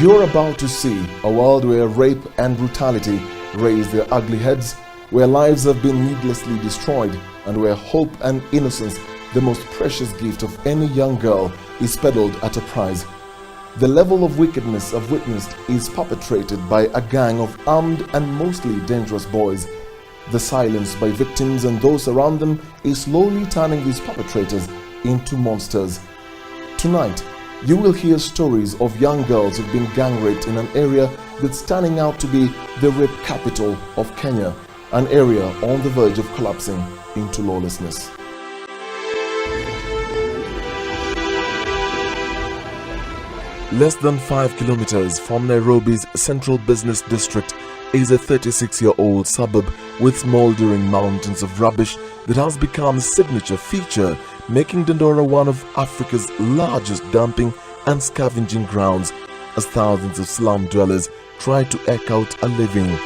You're about to see a world where rape and brutality raise their ugly heads, where lives have been needlessly destroyed, and where hope and innocence, the most precious gift of any young girl, is peddled at a price. The level of wickedness I've witnessed is perpetrated by a gang of armed and mostly dangerous boys. The silence by victims and those around them is slowly turning these perpetrators into monsters. Tonight, you will hear stories of young girls who've been gang raped in an area that's turning out to be the rape capital of Kenya, an area on the verge of collapsing into lawlessness. Less than 5 kilometers from Nairobi's central business district is a 36-year-old suburb with smoldering mountains of rubbish that has become a signature feature, making Dandora one of Africa's largest dumping and scavenging grounds as thousands of slum dwellers try to eke out a living,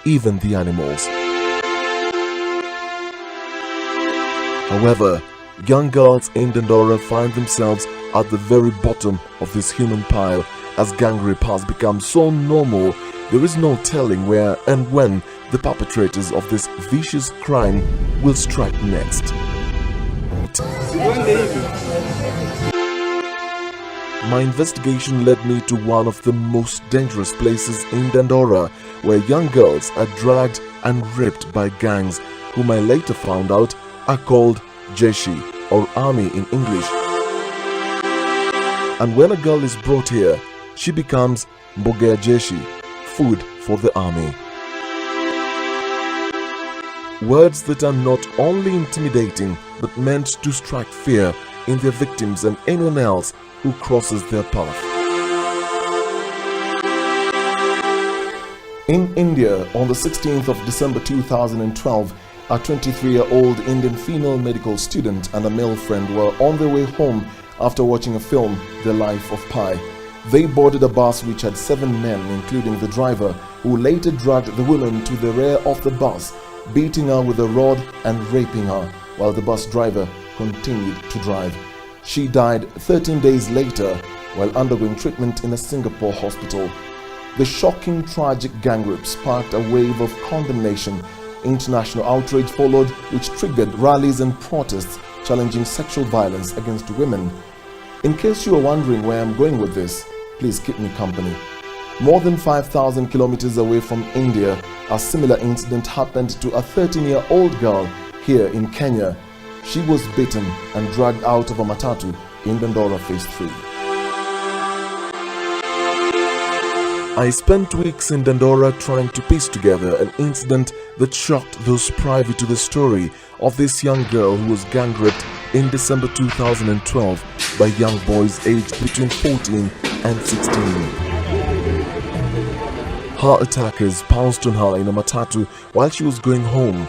even the animals. However, young girls in Dandora find themselves at the very bottom of this human pile as gang rape has become so normal. There is no telling where and when the perpetrators of this vicious crime will strike next. My investigation led me to one of the most dangerous places in Dandora, where young girls are dragged and raped by gangs whom I later found out are called Jeshi, or army in English. And when a girl is brought here, she becomes Mbogea Jeshi, food for the army. Words that are not only intimidating but meant to strike fear in their victims and anyone else who crosses their path. In India, on the 16th of December 2012, a 23-year-old Indian female medical student and a male friend were on their way home after watching a film, The Life of Pi. They boarded a bus which had 7 men, including the driver, who later dragged the woman to the rear of the bus, beating her with a rod and raping her, while the bus driver continued to drive. She died 13 days later while undergoing treatment in a Singapore hospital. The shocking, tragic gang rape sparked a wave of condemnation. International outrage followed, which triggered rallies and protests challenging sexual violence against women. In case you are wondering where I'm going with this, please keep me company. More than 5,000 kilometers away from India, a similar incident happened to a 13-year-old girl here in Kenya. She was beaten and dragged out of a matatu in Dandora Phase 3. I spent weeks in Dandora trying to piece together an incident that shocked those privy to the story of this young girl who was gang raped in December 2012 by young boys aged between 14 and 16. Her attackers pounced on her in a matatu while she was going home.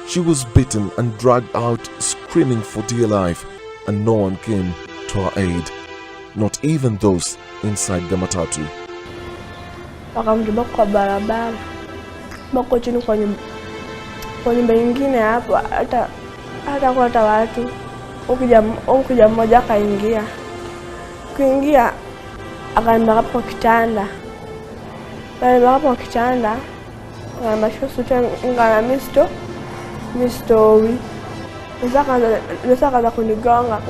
She was beaten and dragged out screaming for dear life, and no one came to her aid, not even those inside the matatu. Wakamtupa kwa barabara, bako chini kwa nyumba nyingine hapo, hata kwa watu. Ukija mmoja akaingia. Kuingia akaenda hapo kitanda. Pale hapo kitanda, na mashusu ngana misto. Nisa kaza kunigonga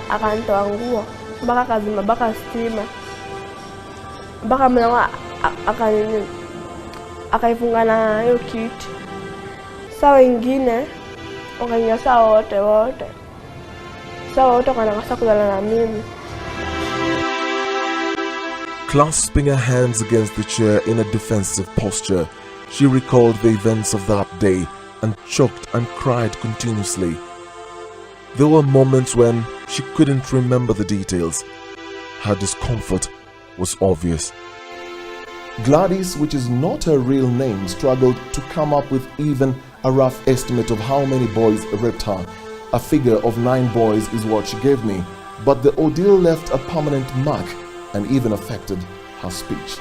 akanitoa nguo mpaka kazima mpaka stima. Mpaka mlango akaifunga na hiyo kiti. Saa wengine wakaingia saa wote. Saa wote wanakasa kulala na mimi. Clasping her hands against the chair in a defensive posture, she recalled the events of that day and choked and cried continuously. There were moments when she couldn't remember the details. Her discomfort was obvious. Gladys, which is not her real name, struggled to come up with even a rough estimate of how many boys raped her. A figure of 9 boys is what she gave me, but the ordeal left a permanent mark and even affected her speech.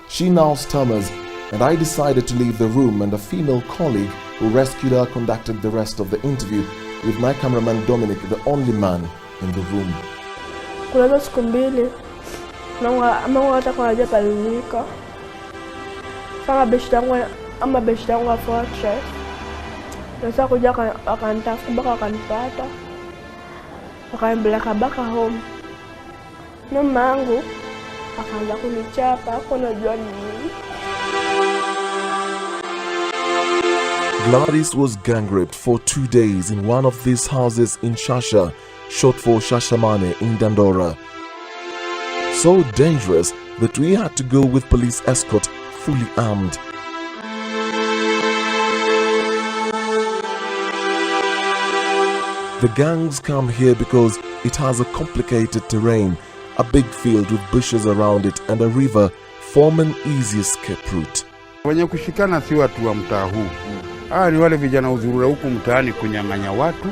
She now stammers, and I decided to leave the room, and a female colleague who rescued her conducted the rest of the interview, with my cameraman Dominic, the only man in the room. Kuna siku mbili mama hata kwa haja palilika. Sasa beshte yangu wa fortress. Nasa kuja akanitafuta mpaka akanipata. Akanimbeleka baka home. Na mangu akaanza kunichapa, kunajua nini. Gladys was gang raped for 2 days in one of these houses in Shasha, short for Shashamane in Dandora. So dangerous that we had to go with police escort fully armed. The gangs come here because it has a complicated terrain, a big field with bushes around it and a river form an easy escape route. Wenye kushikana si watu wa mtaa huu. Ni wale vijana uzurura huku mtaani kunyang'anya watu.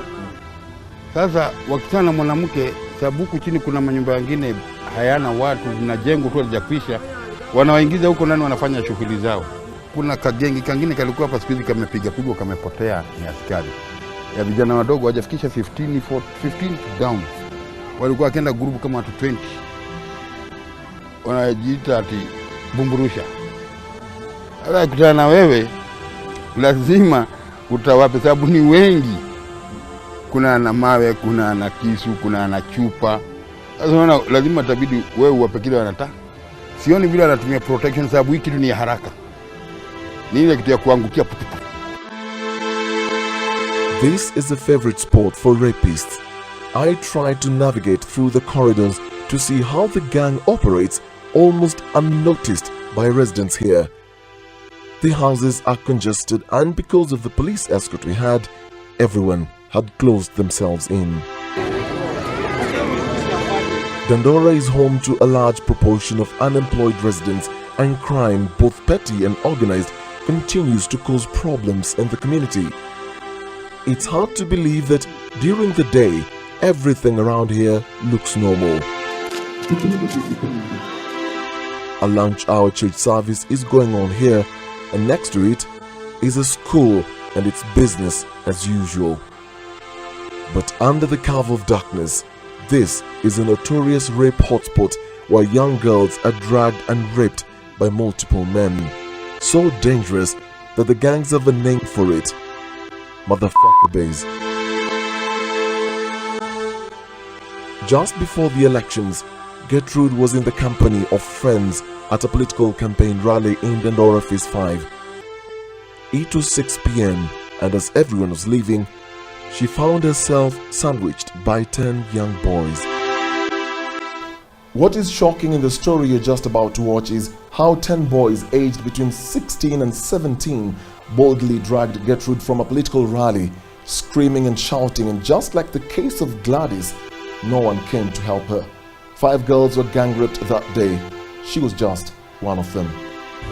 Sasa wakitana na mwanamke, sababu huku chini kuna manyumba mengine hayana watu, zinajengwa tu hazijakwisha, wanawaingiza huko ndani wanafanya shughuli zao. Kuna kagengi kangine kalikuwa hapa siku hizi kamepiga kamepotea, ni askari. Ya vijana wadogo hawajafikisha 15 down. Walikuwa wakienda grupu kama watu 20. Wanajiita ati bumburusha. Sasa kutana na wewe lazima utawape, sababu ni wengi. Kuna na mawe, kuna na kisu, kuna na chupa. Sasa unaona lazima tabidi wewe uwape kile wanataka. Sioni vile anatumia protection, sababu hiki kitu ni haraka. Ni ile kitu ya kuangukia putupu. This is a favorite spot for rapists. I try to navigate through the corridors to see how the gang operates almost unnoticed by residents here. The houses are congested, and because of the police escort we had, everyone had closed themselves in. Dandora is home to a large proportion of unemployed residents, and crime, both petty and organized, continues to cause problems in the community. It's hard to believe that during the day, everything around here looks normal. A lunch hour church service is going on here, and next to it is a school, and it's business as usual. But under the cover of darkness, this is a notorious rape hotspot where young girls are dragged and raped by multiple men. So dangerous that the gangs have a name for it: Motherfucker Bays. Just before the elections, Gertrude was in the company of friends at a political campaign rally in Dandora Phase 5. It was 6 p.m. and as everyone was leaving, she found herself sandwiched by 10 young boys. What is shocking in the story you're just about to watch is how 10 boys aged between 16 and 17 boldly dragged Gertrude from a political rally, screaming and shouting, and just like the case of Gladys, no one came to help her. 5 girls were gang raped that day. She was just one of them.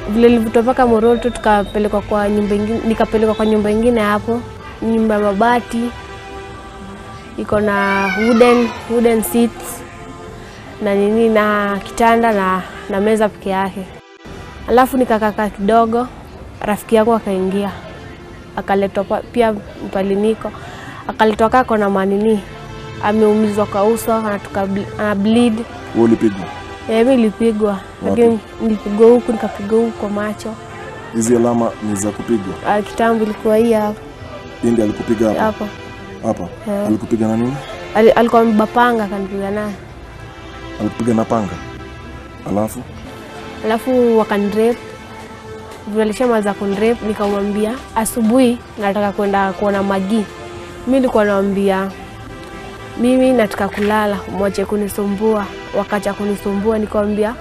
Vile nilipotoka Moroto nikapelekwa kwa nyumba nyingine hapo, nyumba mabati, iko na wooden seats na nini na kitanda na meza peke yake. Alafu nikakaa kidogo, rafiki yangu akaingia. Akaletwa pia mpaliniko. Akaletwa kako na manini. Ameumizwa kwa uso, ana bleed. Ulipigwa? Mimi nilipigwa. Lakini nilipigwa huku, nikapigwa huku kwa macho. Hizi alama ni za kupigwa? Kitambo ilikuwa hii hapa. Ndiye alikupiga hapa? Hapa. Hapa? Alikupiga na nini? Alikuwa mbapanga akanipiga naye. Alikupiga na panga? Alafu wakanirape. Walishamaliza kunirape, nikamwambia asubuhi nataka kwenda kuona Magi. Mimi nilikuwa naambia mimi nataka kulala, mwache kunisumbua. Wakacha kunisumbua, nikamwambia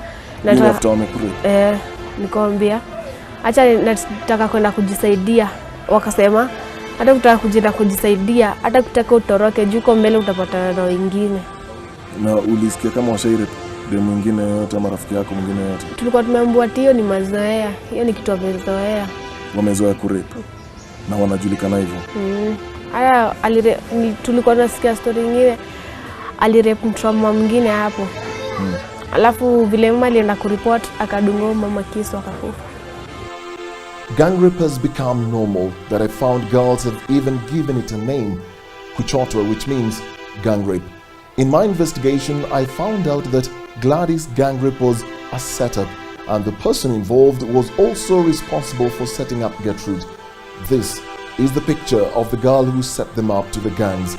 nikamwambia acha nataka kwenda kujisaidia. Wakasema hata kutaka kujenda kujisaidia, hata kutaka utoroke juko mbele utapata na wengine. Na ulisikia kama washairi de mwingine yote ama rafiki yako mwingine yote? Tulikuwa tumeambiwa hiyo ni mazoea, hiyo ni kitu wamezoea. Wamezoea kurepe na wanajulikana hivyo. Haya tulikuwa tunasikia story nyingine alirepe mtu mwingine hapo. Alafu vile mama alienda kuripoti akadunga mama kisu akakufa. Gang rape has become normal that I found girls have even given it a name, kuchotwa, which means gang rape. In my investigation, I found out that Gladys' gang rape was a setup, and the person involved was also responsible for setting up Gertrude. This is the picture of the girl who set them up to the gangs.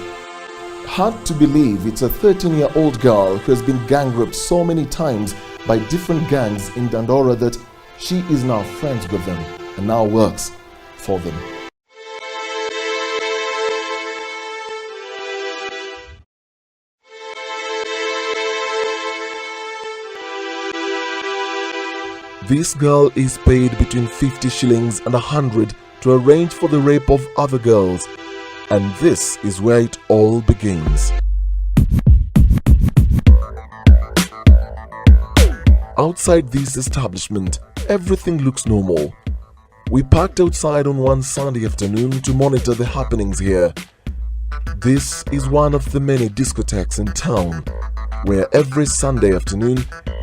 Hard to believe it's a 13-year-old girl who has been gang raped so many times by different gangs in Dandora that she is now friends with them and now works for them. This girl is paid between 50 shillings and 100 to arrange for the rape of other girls. And this is where it all begins. Outside this establishment, everything looks normal. We parked outside on one Sunday afternoon to monitor the happenings here. This is one of the many discotheques in town, where every Sunday afternoon,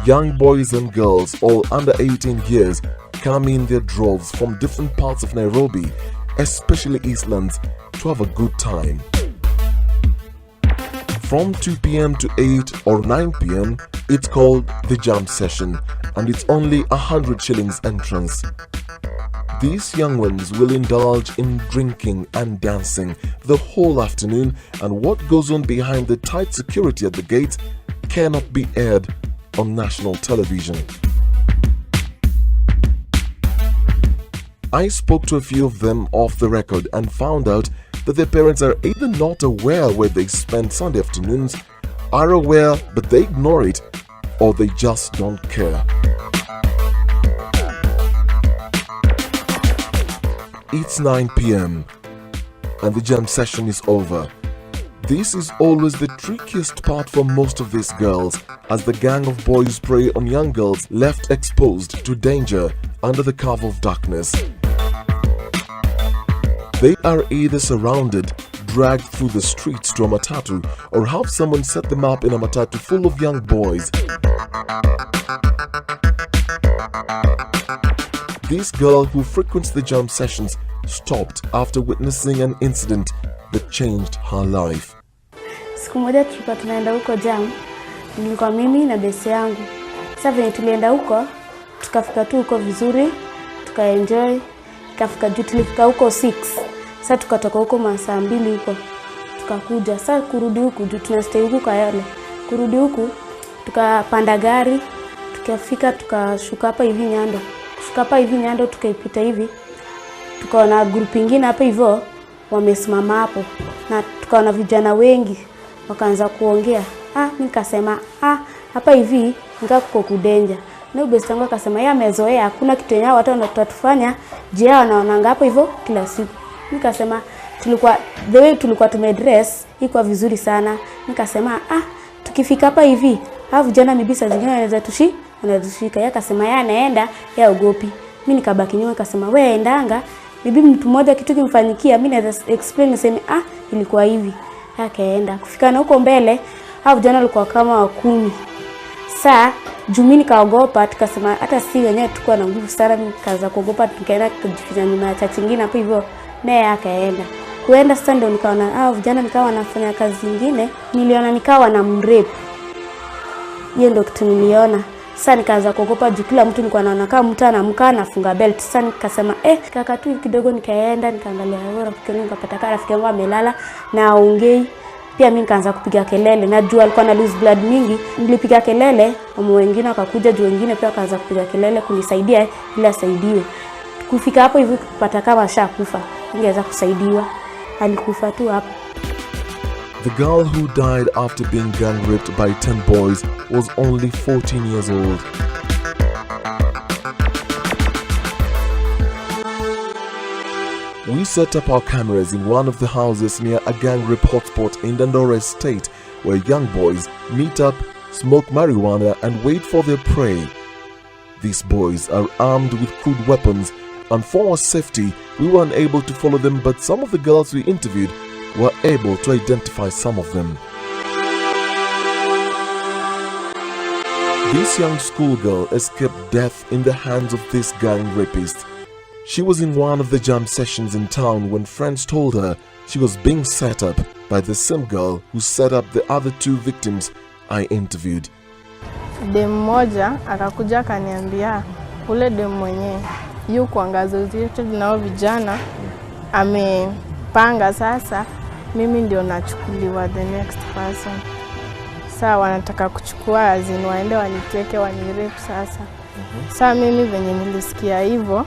young boys and girls, all under 18 years, come in their droves from different parts of Nairobi, especially Eastlands, to have a good time. From 2 p.m. to 8 or 9 p.m, it's called the jam session, and it's only 100 shillings entrance. These young ones will indulge in drinking and dancing the whole afternoon, and what goes on behind the tight security at the gates cannot be aired on national television. I spoke to a few of them off the record and found out that their parents are either not aware where they spend Sunday afternoons, are aware but they ignore it, or they just don't care. It's 9 p.m. and the jam session is over. This is always the trickiest part for most of these girls, as the gang of boys prey on young girls left exposed to danger under the cover of darkness. They are either surrounded, dragged through the streets to a matatu, or have someone set them up in a matatu full of young boys. This girl who frequents the jam sessions stopped after witnessing an incident that changed her life. Siku moja tulikuwa tunaenda huko jam, nilikuwa mimi na besi yangu. Sasa venye tulienda huko, tukafika tu huko vizuri, tukaenjoy, tukafika juu tulifika huko 6. Sasa tukatoka huko masaa 2 huko. Tukakuja, sasa kurudi huku juu tunastay huku Kayole. Kurudi huku tukapanda gari, tukafika tukashuka hapa hivi Nyando. Kushuka hapa hivi Nyando tukaipita hivi. Tukaona group nyingine hapa hivyo wamesimama hapo, na tukaona vijana wengi wakaanza kuongea. Mimi nikasema hapa hivi ngako kudenja. Na best yangu akasema yeye amezoea, hakuna kitu yenyewe watu wanatufanya je wanaona hapo hivyo kila siku. Nikasema the way tulikuwa tumedress iko vizuri sana. Nikasema tukifika hapa hivi vijana mibisa zingine wanaweza tushika. Yeye akasema yeye anaenda, yeye ogopi. Mimi nikabaki nyuma, nikasema wewe endanga, bibi mtu mmoja kitu kimfanyikia, mimi naweza explain niseme ilikuwa hivi. Akaenda kufika na huko mbele, vijana walikuwa kama 10. Saa juu mimi nikaogopa, tukasema hata si wenyewe tulikuwa na nguvu sana, nikaanza kuogopa, tukaenda kujificha nyuma ya chachi nyingine hapo hivyo. Naye akaenda. Kuenda sasa ndio nikaona vijana nikawa wanafanya kazi nyingine, niliona nikawa na mrape. Hiyo ndio kitu niliona. Sasa nikaanza kuogopa juu kila mtu nilikuwa naona kama mtu anamkaa anafunga belt. Sasa nikasema kaka tu kidogo, nikaenda nikaangalia rafiki yangu, nikapata rafiki yangu amelala na aongei. Pia mimi nikaanza kupiga kelele, na juu alikuwa na lose blood mingi. Nilipiga kelele, wao wengine wakakuja, juu wengine pia wakaanza kupiga kelele kunisaidia ili asaidiwe. Kufika hapo hivi kupata kama shakufa, ningeweza kusaidiwa. Alikufa tu hapo. The girl who died after being gang raped by 10 boys was only 14 years old. We set up our cameras in one of the houses near a gang rape hotspot in Dandora Estate, where young boys meet up, smoke marijuana and wait for their prey. These boys are armed with crude weapons, and for our safety, we were unable to follow them, but some of the girls we interviewed were able to identify some of them. This young schoolgirl escaped death in the hands of this gang rapist. She was in one of the jam sessions in town when friends told her she was being set up by the same girl who set up the other two victims I interviewed. Dem moja akakuja akaniambia ule dem mwenye yu kuangazo zetu nao vijana amepanga sasa mimi ndio nachukuliwa the next person. Sasa wanataka kuchukua azini waende waniteke wanirape sasa. Sasa mimi venye nilisikia hivyo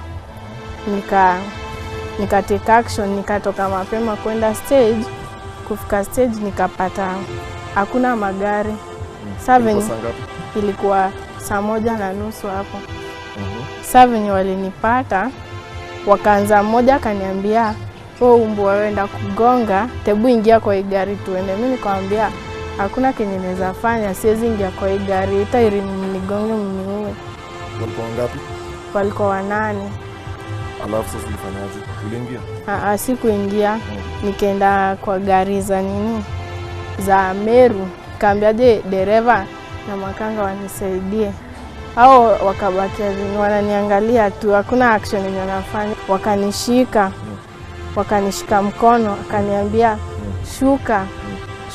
nika take action, nikatoka mapema kwenda stage. Kufika stage nikapata hakuna magari. Sasa venye ilikuwa 1:30 hapo. Sasa venye walinipata wakaanza, mmoja akaniambia mbwa waenda kugonga, tebu ingia kwa gari tuende. Mimi nikamwambia hakuna kenye naweza fanya, siwezi ingia kwa gari, itairi nigonge mniue. Walikuwa ngapi? Walikuwa 8. Alafu sasa ulifanyaje? Uliingia? Sikuingia. Nikaenda kwa gari za Meru. Kaambia dereva na makanga wanisaidie. Hao wakabaki wananiangalia tu, hakuna action yenye wanafanya. Wakanishika mkono, akaniambia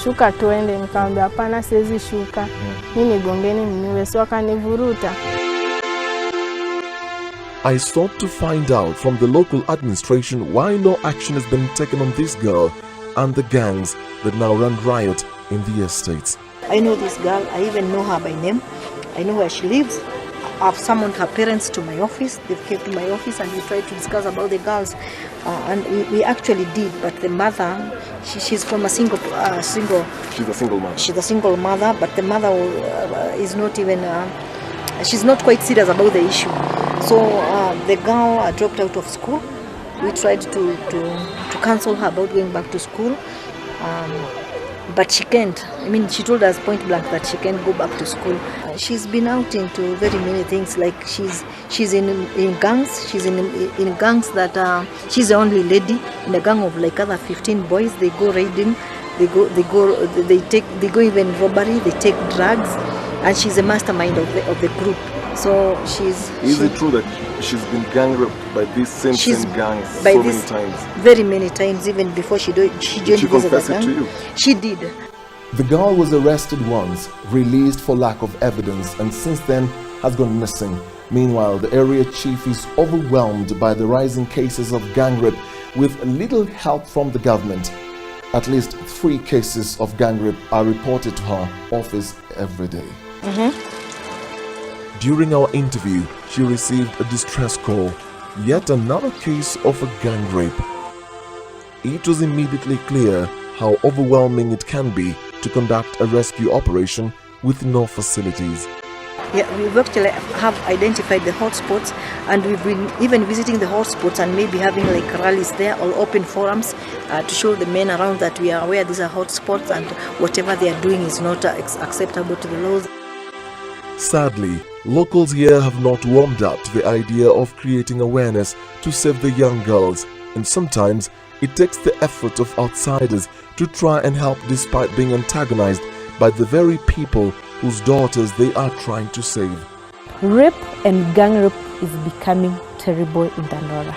shuka tuende. Nikamwambia hapana, siwezi shuka. Mimi nigongeni mniue. So akanivuruta. I sought to find out from the local administration why no action has been taken on this girl and the gangs that now run riot in the estates. I know this girl. I even know her by name. I know where she lives. I've summoned her parents to my office. They've came to my office and we tried to discuss about the girls. And we actually did, but the mother, she's from a single. She's a single mother. She's a single mother, but the mother is not even. She's not quite serious about the issue. So the girl dropped out of school. We tried to counsel her about going back to school, but she can't. I mean, she told us point blank that she can't go back to school. She's been out into very many things. Like she's in gangs. She's in gangs that she's the only lady in a gang of like other 15 boys. They go raiding. They go even robbery. They take drugs, and she's a mastermind of the group. So Is it true that she's been gang raped by these same gangs so many times? Very many times, even before she joined Did she confess it to you? She did. The girl was arrested once, released for lack of evidence, and since then has gone missing. Meanwhile, the area chief is overwhelmed by the rising cases of gang rape with little help from the government. At least 3 cases of gang rape are reported to her office every day. During our interview, she received a distress call, yet another case of a gang rape. It was immediately clear how overwhelming it can be to conduct a rescue operation with no facilities. Yeah, we've actually have identified the hotspots, and we've been even visiting the hotspots and maybe having like rallies there or open forums to show the men around that we are aware these are hotspots and whatever they are doing is not acceptable to the laws. Sadly, locals here have not warmed up to the idea of creating awareness to save the young girls, and sometimes it takes the effort of outsiders to try and help despite being antagonized by the very people whose daughters they are trying to save. Rape and gang rape is becoming terrible in Dandora.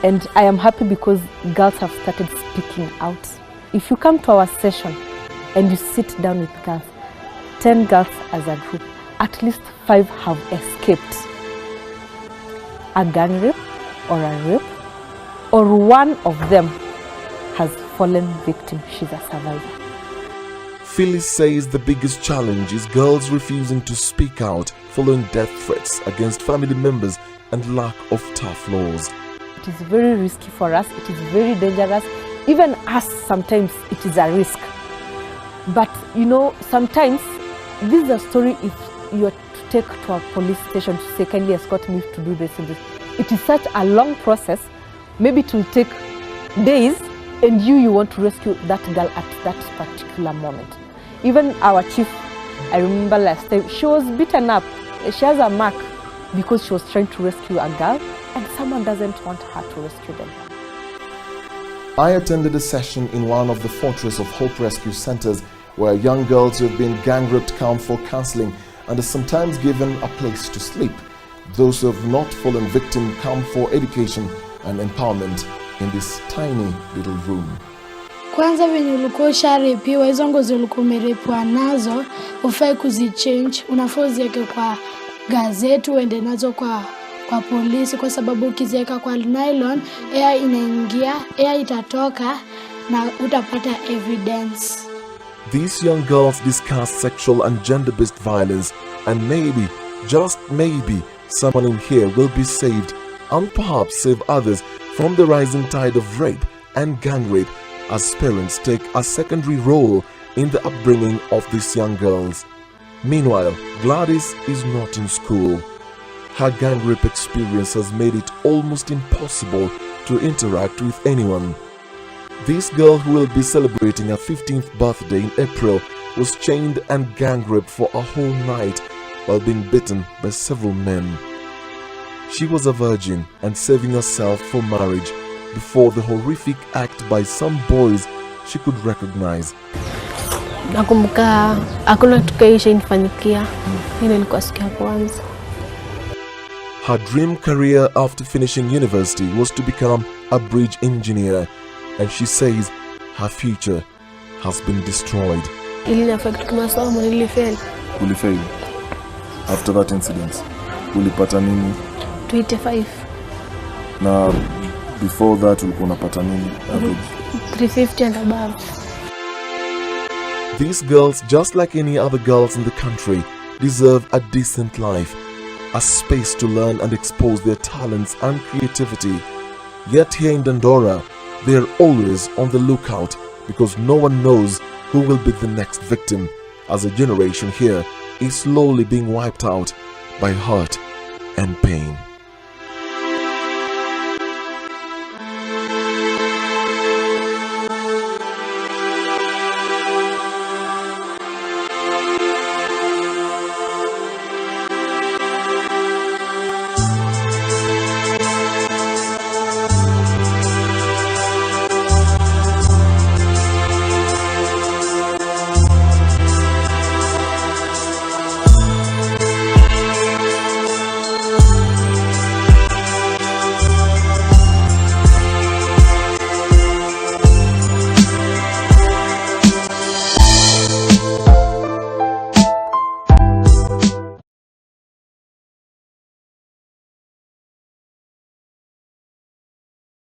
And I am happy because girls have started speaking out. If you come to our session and you sit down with girls, 10 girls as a group, at least 5 have escaped a gang rape or a rape, or one of them has fallen victim. She's a survivor. Phyllis says the biggest challenge is girls refusing to speak out following death threats against family members and lack of tough laws. It is very risky for us. It is very dangerous. Even us, sometimes it is a risk. But you know, sometimes this is a story if you are to take to a police station to say, kindly escort me to do this and this. It is such a long process. Maybe it will take days, and you want to rescue that girl at that particular moment. Even our chief, I remember last time, she was beaten up. She has a mark because she was trying to rescue a girl, and someone doesn't want her to rescue them. I attended a session in one of the Fortress of Hope rescue centers where young girls who have been gang raped come for counseling and are sometimes given a place to sleep. Those who have not fallen victim come for education and empowerment in this tiny little room. Kwanza venye ulikuwa usharepiwa, hizo ngozi ulikuwa umerepiwa nazo, ufai kuzichange, unafaa uziweke kwa gazeti uende nazo kwa polisi, kwa sababu ukiziweka kwa nylon, air inaingia, air itatoka na utapata evidence. These young girls discuss sexual and gender-based violence, and maybe, just maybe, someone in here will be saved and perhaps save others from the rising tide of rape and gang rape, as parents take a secondary role in the upbringing of these young girls. Meanwhile, Gladys is not in school. Her gang rape experience has made it almost impossible to interact with anyone. This girl, who will be celebrating her 15th birthday in April, was chained and gang raped for a whole night while being beaten by several men. She was a virgin and saving herself for marriage before the horrific act by some boys she could recognize. Nakumbuka hakuna tukaisha inifanyikia. Hilo ilikuwa siku ya kwanza. Her dream career after finishing university was to become a bridge engineer, and she says her future has been destroyed. Ili affect kimasomo, nilifail. Ulifail? After that incident, ulipata nini? 25. Na before that ulikuwa unapata nini? 350 and above. These girls, just like any other girls in the country, deserve a decent life, a space to learn and expose their talents and creativity. Yet here in Dandora, they are always on the lookout because no one knows who will be the next victim, as a generation here is slowly being wiped out by hurt and pain.